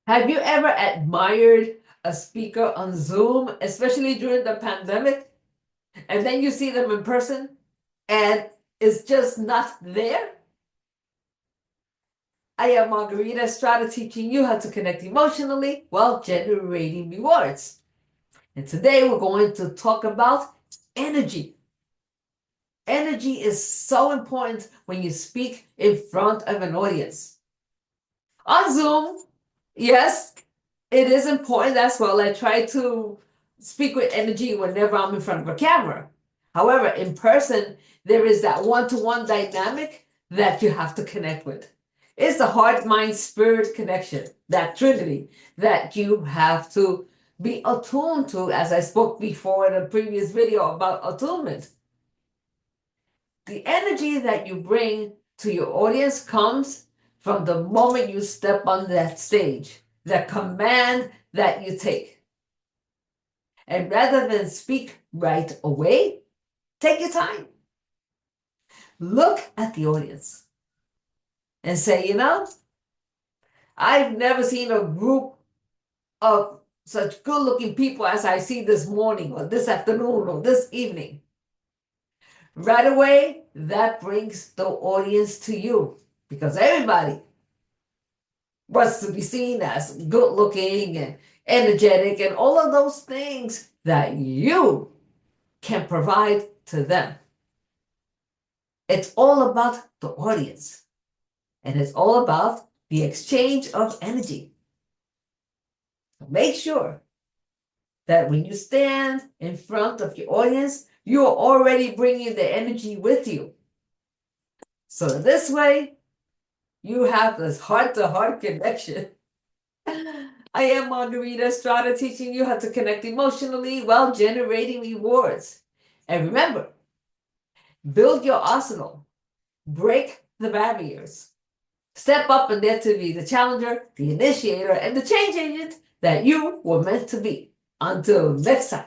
Have you ever admired a speaker on Zoom, especially during the pandemic, and then you see them in person and it's just not there? I am Margarita Estrada, teaching you how to connect emotionally while generating rewards. And today we're going to talk about energy. Energy is so important when you speak in front of an audience. On Zoom, yes, it is important as well. I try to speak with energy whenever I'm in front of a camera. However, in person, there is that one-to-one dynamic that you have to connect with. It's the heart, mind, spirit connection, that trinity that you have to be attuned to, as I spoke before in a previous video about attunement. The energy that you bring to your audience comes from the moment you step on that stage, the command that you take. And rather than speak right away, take your time. Look at the audience and say, I've never seen a group of such good looking people as I see this morning or this afternoon or this evening. Right away, that brings the audience to you because everybody wants to be seen as good looking and energetic and all of those things that you can provide to them. It's all about the audience, and it's all about the exchange of energy. Make sure that when you stand in front of your audience, you are already bringing the energy with you. So this way, you have this heart-to-heart connection. I am Margarita Estrada, teaching you how to connect emotionally while generating rewards. And remember, build your arsenal, break the barriers, step up and dare to be the challenger, the initiator, and the change agent that you were meant to be. Until next time.